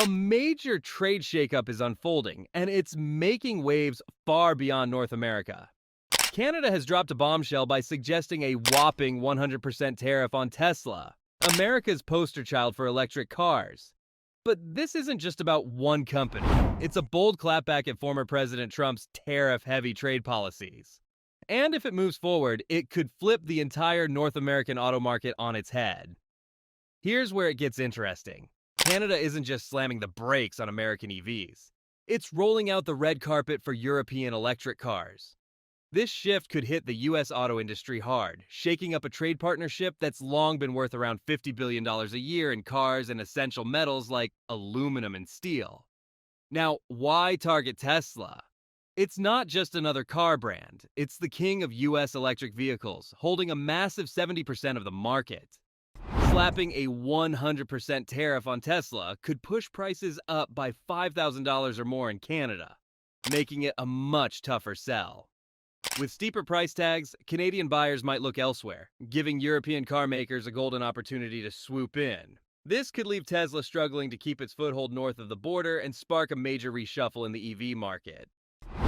A major trade shakeup is unfolding, and it's making waves far beyond North America. Canada has dropped a bombshell by suggesting a whopping 100% tariff on Tesla, America's poster child for electric cars. But this isn't just about one company. It's a bold clapback at former President Trump's tariff-heavy trade policies. And if it moves forward, it could flip the entire North American auto market on its head. Here's where it gets interesting. Canada isn't just slamming the brakes on American EVs. It's rolling out the red carpet for European electric cars. This shift could hit the US auto industry hard, shaking up a trade partnership that's long been worth around $50 billion a year in cars and essential metals like aluminum and steel. Now, why target Tesla? It's not just another car brand, it's the king of US electric vehicles, holding a massive 70% of the market. Slapping a 100% tariff on Tesla could push prices up by $5,000 or more in Canada, making it a much tougher sell. With steeper price tags, Canadian buyers might look elsewhere, giving European car makers a golden opportunity to swoop in. This could leave Tesla struggling to keep its foothold north of the border and spark a major reshuffle in the EV market.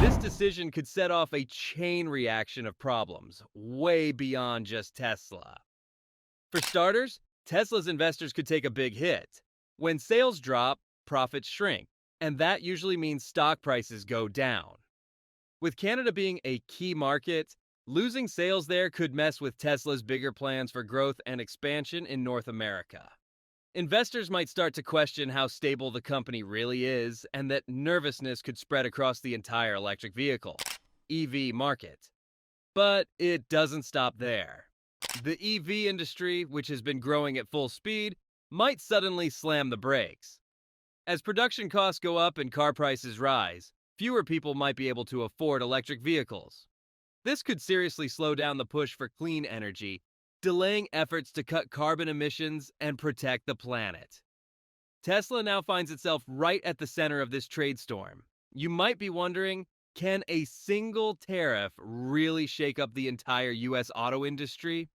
This decision could set off a chain reaction of problems, way beyond just Tesla. For starters, Tesla's investors could take a big hit. When sales drop, profits shrink, and that usually means stock prices go down. With Canada being a key market, losing sales there could mess with Tesla's bigger plans for growth and expansion in North America. Investors might start to question how stable the company really is, and that nervousness could spread across the entire electric vehicle (EV) market. But it doesn't stop there. The EV industry, which has been growing at full speed, might suddenly slam the brakes. As production costs go up and car prices rise, fewer people might be able to afford electric vehicles. This could seriously slow down the push for clean energy, delaying efforts to cut carbon emissions and protect the planet. Tesla now finds itself right at the center of this trade storm. You might be wondering, can a single tariff really shake up the entire US auto industry?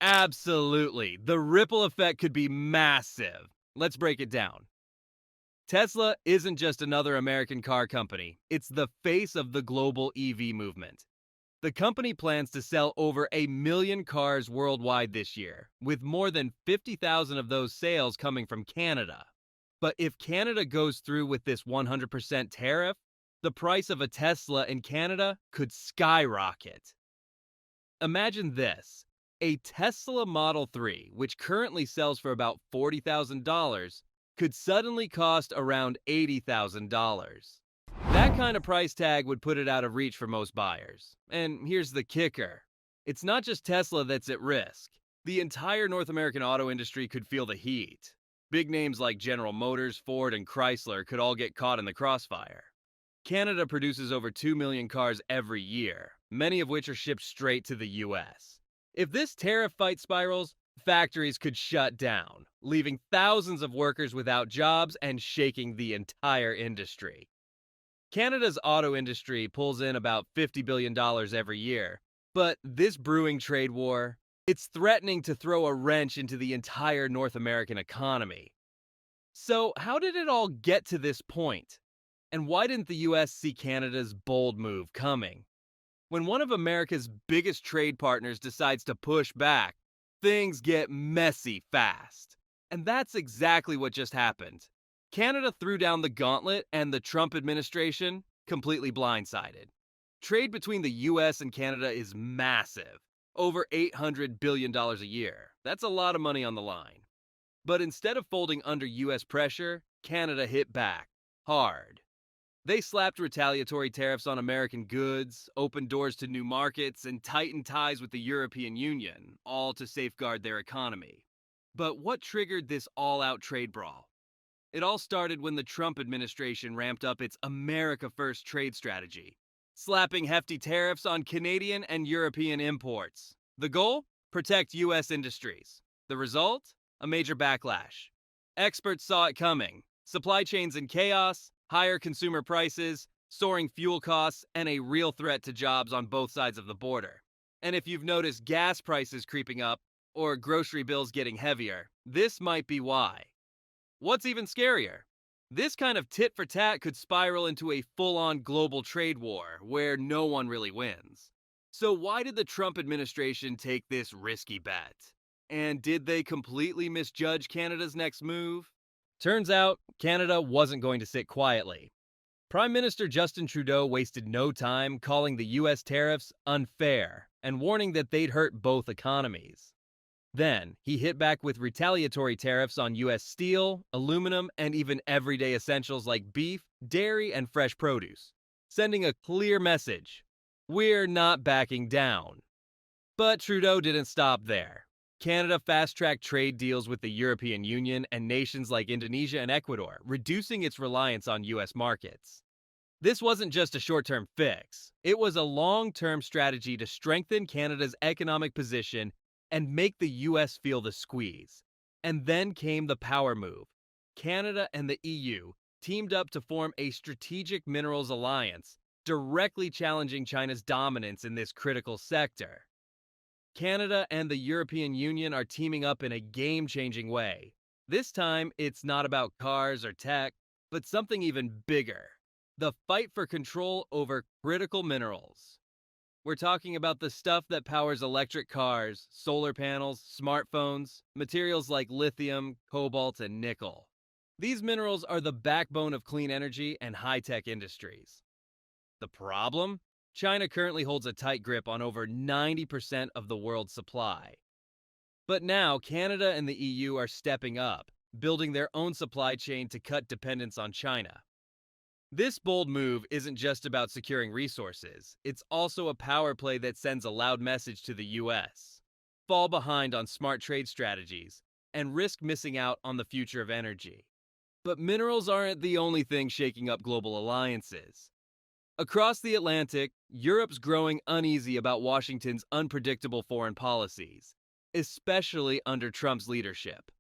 Absolutely. The ripple effect could be massive. Let's break it down. Tesla isn't just another American car company, it's the face of the global EV movement. The company plans to sell over 1 million cars worldwide this year, with more than 50,000 of those sales coming from Canada. But if Canada goes through with this 100% tariff, the price of a Tesla in Canada could skyrocket. Imagine this. A Tesla Model 3, which currently sells for about $40,000, could suddenly cost around $80,000. That kind of price tag would put it out of reach for most buyers. And here's the kicker. It's not just Tesla that's at risk. The entire North American auto industry could feel the heat. Big names like General Motors, Ford, and Chrysler could all get caught in the crossfire. Canada produces over 2 million cars every year, many of which are shipped straight to the US. If this tariff fight spirals, factories could shut down, leaving thousands of workers without jobs and shaking the entire industry. Canada's auto industry pulls in about $50 billion every year, but this brewing trade war, it's threatening to throw a wrench into the entire North American economy. So, how did it all get to this point? And why didn't the US see Canada's bold move coming? When one of America's biggest trade partners decides to push back, things get messy fast. And that's exactly what just happened. Canada threw down the gauntlet, and the Trump administration completely blindsided. Trade between the US and Canada is massive, over $800 billion a year. That's a lot of money on the line. But instead of folding under US pressure, Canada hit back hard. They slapped retaliatory tariffs on American goods, opened doors to new markets, and tightened ties with the European Union, all to safeguard their economy. But what triggered this all-out trade brawl? It all started when the Trump administration ramped up its America First trade strategy, slapping hefty tariffs on Canadian and European imports. The goal? Protect US industries. The result? A major backlash. Experts saw it coming. Supply chains in chaos, higher consumer prices, soaring fuel costs, and a real threat to jobs on both sides of the border. And if you've noticed gas prices creeping up or grocery bills getting heavier, this might be why. What's even scarier? This kind of tit for tat could spiral into a full on global trade war where no one really wins. So, why did the Trump administration take this risky bet? And did they completely misjudge Canada's next move? Turns out, Canada wasn't going to sit quietly. Prime Minister Justin Trudeau wasted no time calling the US tariffs unfair and warning that they'd hurt both economies. Then, he hit back with retaliatory tariffs on US steel, aluminum, and even everyday essentials like beef, dairy, and fresh produce, sending a clear message: we're not backing down. But Trudeau didn't stop there. Canada fast-tracked trade deals with the European Union and nations like Indonesia and Ecuador, reducing its reliance on US markets. This wasn't just a short-term fix. It was a long-term strategy to strengthen Canada's economic position and make the US feel the squeeze. And then came the power move. Canada and the EU teamed up to form a strategic minerals alliance, directly challenging China's dominance in this critical sector. Canada and the European Union are teaming up in a game-changing way. This time, it's not about cars or tech, but something even bigger: the fight for control over critical minerals. We're talking about the stuff that powers electric cars, solar panels, smartphones, materials like lithium, cobalt, and nickel. These minerals are the backbone of clean energy and high-tech industries. The problem? China currently holds a tight grip on over 90% of the world's supply. But now Canada and the EU are stepping up, building their own supply chain to cut dependence on China. This bold move isn't just about securing resources, it's also a power play that sends a loud message to the US. Fall behind on smart trade strategies, and risk missing out on the future of energy. But minerals aren't the only thing shaking up global alliances. Across the Atlantic, Europe's growing uneasy about Washington's unpredictable foreign policies, especially under Trump's leadership.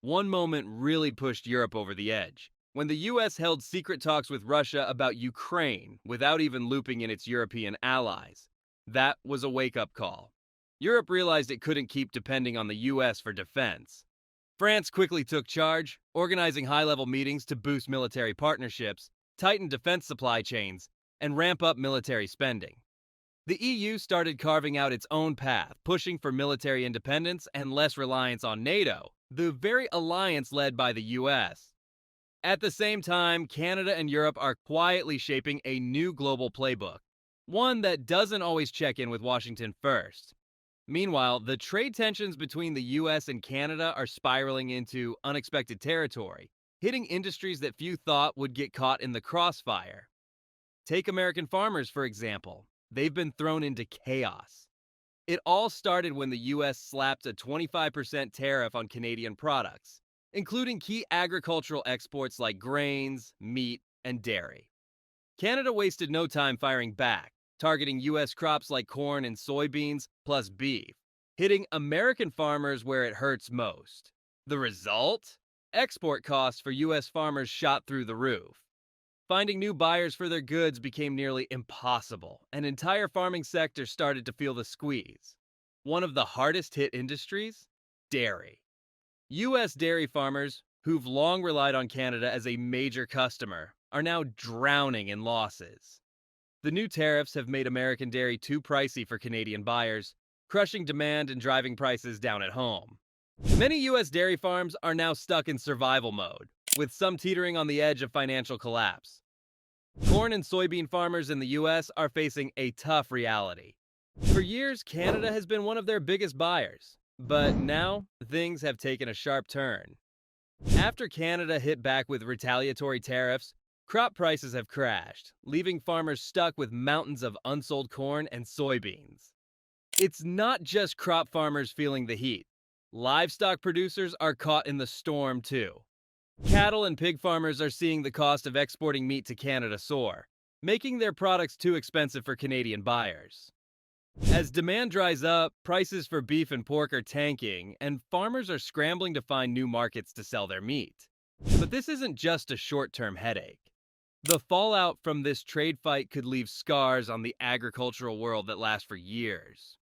One moment really pushed Europe over the edge: when the US held secret talks with Russia about Ukraine without even looping in its European allies. That was a wake-up call. Europe realized it couldn't keep depending on the US for defense. France quickly took charge, organizing high-level meetings to boost military partnerships, tighten defense supply chains, and ramp up military spending. The EU started carving out its own path, pushing for military independence and less reliance on NATO, the very alliance led by the US. At the same time, Canada and Europe are quietly shaping a new global playbook, one that doesn't always check in with Washington first. Meanwhile, the trade tensions between the US and Canada are spiraling into unexpected territory, hitting industries that few thought would get caught in the crossfire. Take American farmers, for example. They've been thrown into chaos. It all started when the US slapped a 25% tariff on Canadian products, including key agricultural exports like grains, meat, and dairy. Canada wasted no time firing back, targeting US crops like corn and soybeans, plus beef, hitting American farmers where it hurts most. The result? Export costs for US farmers shot through the roof. Finding new buyers for their goods became nearly impossible, and entire farming sectors started to feel the squeeze. One of the hardest hit industries? Dairy. U.S. dairy farmers, who've long relied on Canada as a major customer, are now drowning in losses. The new tariffs have made American dairy too pricey for Canadian buyers, crushing demand and driving prices down at home. Many U.S. dairy farms are now stuck in survival mode, with some teetering on the edge of financial collapse. Corn and soybean farmers in the U.S. are facing a tough reality. For years, Canada has been one of their biggest buyers, but now things have taken a sharp turn. After Canada hit back with retaliatory tariffs, crop prices have crashed, leaving farmers stuck with mountains of unsold corn and soybeans. It's not just crop farmers feeling the heat. Livestock producers are caught in the storm too. Cattle and pig farmers are seeing the cost of exporting meat to Canada soar, making their products too expensive for Canadian buyers. As demand dries up, prices for beef and pork are tanking, and farmers are scrambling to find new markets to sell their meat. But this isn't just a short-term headache. The fallout from this trade fight could leave scars on the agricultural world that last for years.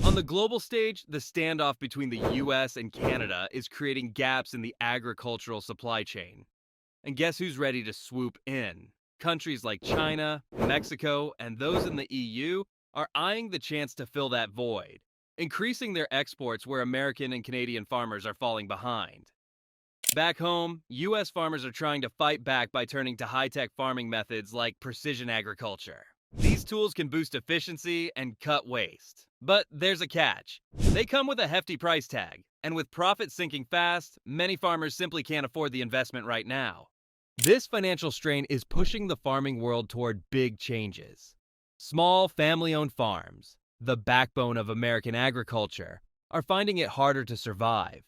On the global stage, the standoff between the US and Canada is creating gaps in the agricultural supply chain. And guess who's ready to swoop in? Countries like China, Mexico, and those in the EU are eyeing the chance to fill that void, increasing their exports where American and Canadian farmers are falling behind. Back home, U.S. farmers are trying to fight back by turning to high-tech farming methods like precision agriculture. These tools can boost efficiency and cut waste. But there's a catch. They come with a hefty price tag, and with profits sinking fast, many farmers simply can't afford the investment right now. This financial strain is pushing the farming world toward big changes. Small, family-owned farms, the backbone of American agriculture, are finding it harder to survive.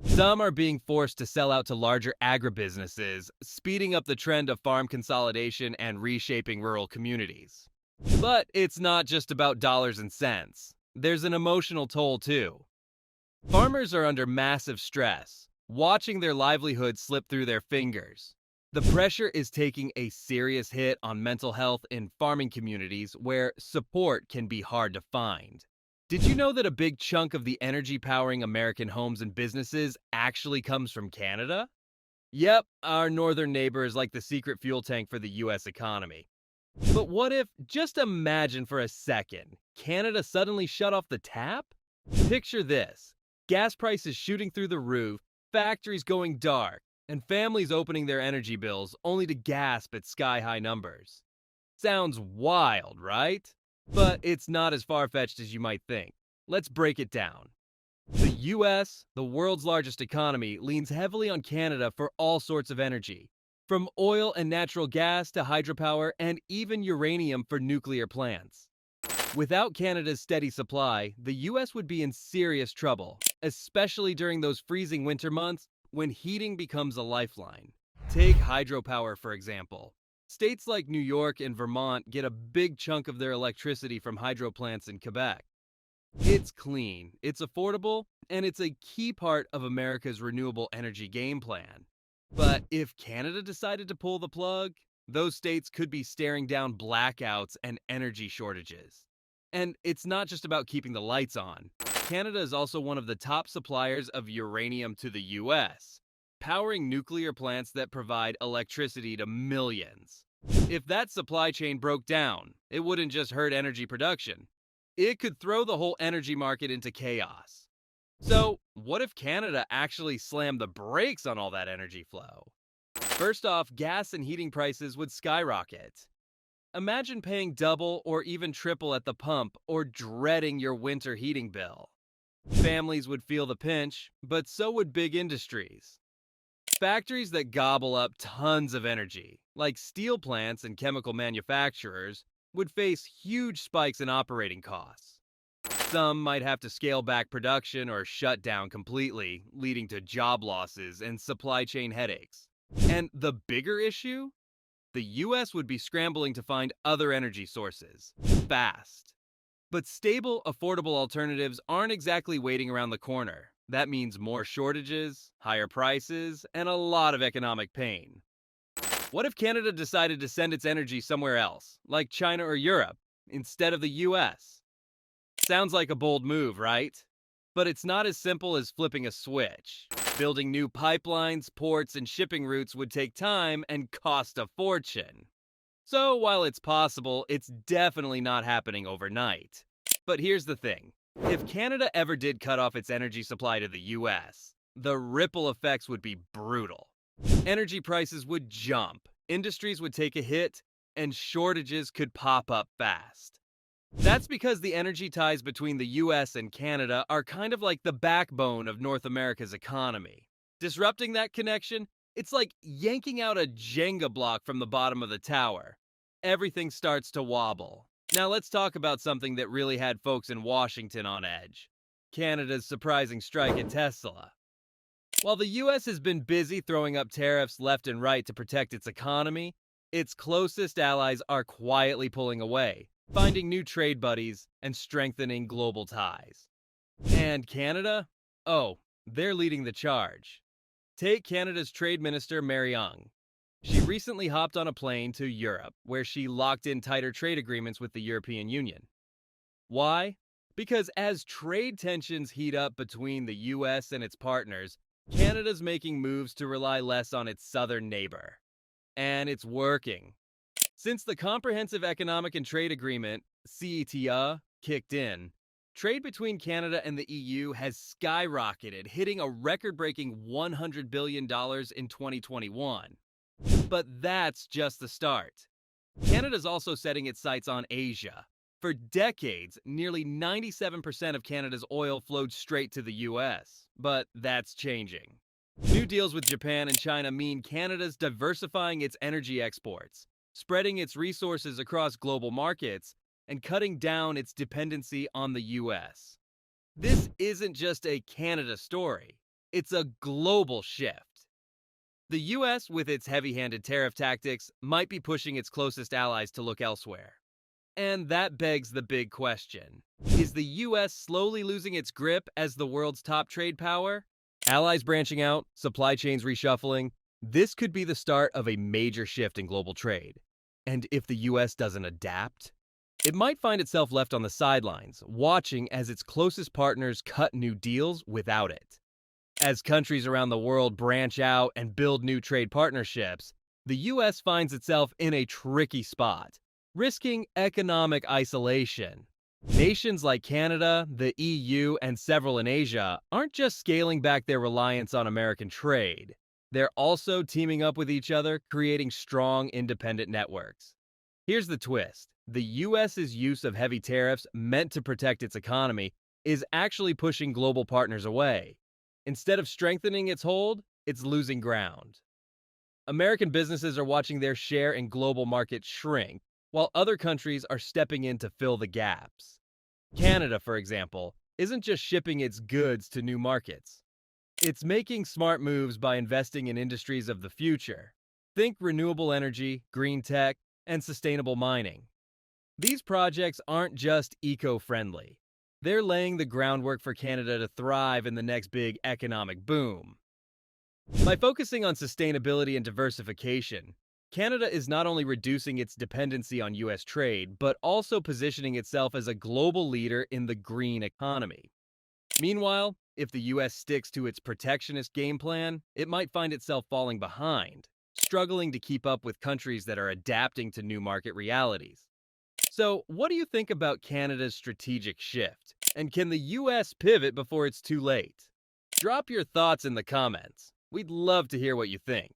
Some are being forced to sell out to larger agribusinesses, speeding up the trend of farm consolidation and reshaping rural communities. But it's not just about dollars and cents. There's an emotional toll too. Farmers are under massive stress, watching their livelihood slip through their fingers. The pressure is taking a serious hit on mental health in farming communities where support can be hard to find. Did you know that a big chunk of the energy powering American homes and businesses actually comes from Canada? Yep, our northern neighbor is like the secret fuel tank for the US economy. But what if, just imagine for a second, Canada suddenly shut off the tap? Picture this: gas prices shooting through the roof, factories going dark, and families opening their energy bills only to gasp at sky-high numbers. Sounds wild, right? But it's not as far-fetched as you might think. Let's break it down. The US, the world's largest economy, leans heavily on Canada for all sorts of energy, from oil and natural gas to hydropower and even uranium for nuclear plants. Without Canada's steady supply, the US would be in serious trouble, especially during those freezing winter months when heating becomes a lifeline. Take hydropower, for example. States like New York and Vermont get a big chunk of their electricity from hydro plants in Quebec. It's clean, it's affordable, and it's a key part of America's renewable energy game plan. But if Canada decided to pull the plug, those states could be staring down blackouts and energy shortages. And it's not just about keeping the lights on. Canada is also one of the top suppliers of uranium to the US, powering nuclear plants that provide electricity to millions. If that supply chain broke down, it wouldn't just hurt energy production. It could throw the whole energy market into chaos. So, what if Canada actually slammed the brakes on all that energy flow? First off, gas and heating prices would skyrocket. Imagine paying double or even triple at the pump or dreading your winter heating bill. Families would feel the pinch, but so would big industries. Factories that gobble up tons of energy, like steel plants and chemical manufacturers, would face huge spikes in operating costs. Some might have to scale back production or shut down completely, leading to job losses and supply chain headaches. And the bigger issue? The US would be scrambling to find other energy sources, fast. But stable, affordable alternatives aren't exactly waiting around the corner. That means more shortages, higher prices, and a lot of economic pain. What if Canada decided to send its energy somewhere else, like China or Europe, instead of the US? Sounds like a bold move, right? But it's not as simple as flipping a switch. Building new pipelines, ports, and shipping routes would take time and cost a fortune. So while it's possible, it's definitely not happening overnight. But here's the thing. If Canada ever did cut off its energy supply to the US, the ripple effects would be brutal. Energy prices would jump, industries would take a hit, and shortages could pop up fast. That's because the energy ties between the US and Canada are kind of like the backbone of North America's economy. Disrupting that connection, it's like yanking out a Jenga block from the bottom of the tower. Everything starts to wobble. Now let's talk about something that really had folks in Washington on edge: Canada's surprising strike at Tesla. While the US has been busy throwing up tariffs left and right to protect its economy, its closest allies are quietly pulling away, finding new trade buddies and strengthening global ties. And Canada? Oh, they're leading the charge. Take Canada's Trade Minister Mary Young. She recently hopped on a plane to Europe, where she locked in tighter trade agreements with the European Union. Why? Because as trade tensions heat up between the US and its partners, Canada's making moves to rely less on its southern neighbor. And it's working. Since the Comprehensive Economic and Trade Agreement, CETA, kicked in, trade between Canada and the EU has skyrocketed, hitting a record breaking $100 billion in 2021. But that's just the start. Canada's also setting its sights on Asia. For decades, nearly 97% of Canada's oil flowed straight to the US, but that's changing. New deals with Japan and China mean Canada's diversifying its energy exports, spreading its resources across global markets, and cutting down its dependency on the US. This isn't just a Canada story, it's a global shift. The US, with its heavy handed tariff tactics, might be pushing its closest allies to look elsewhere. And that begs the big question. Is the US slowly losing its grip as the world's top trade power? Allies branching out, supply chains reshuffling. This could be the start of a major shift in global trade. And if the US doesn't adapt, it might find itself left on the sidelines, watching as its closest partners cut new deals without it. As countries around the world branch out and build new trade partnerships, the US finds itself in a tricky spot, risking economic isolation. Nations like Canada, the EU, and several in Asia aren't just scaling back their reliance on American trade. They're also teaming up with each other, creating strong, independent networks. Here's the twist. The US's use of heavy tariffs meant to protect its economy is actually pushing global partners away. Instead of strengthening its hold, it's losing ground. American businesses are watching their share in global markets shrink, while other countries are stepping in to fill the gaps. Canada, for example, isn't just shipping its goods to new markets. It's making smart moves by investing in industries of the future. Think renewable energy, green tech, and sustainable mining. These projects aren't just eco-friendly. They're laying the groundwork for Canada to thrive in the next big economic boom. By focusing on sustainability and diversification, Canada is not only reducing its dependency on US trade, but also positioning itself as a global leader in the green economy. Meanwhile, if the US sticks to its protectionist game plan, it might find itself falling behind, struggling to keep up with countries that are adapting to new market realities. So, what do you think about Canada's strategic shift? And can the US pivot before it's too late? Drop your thoughts in the comments. We'd love to hear what you think.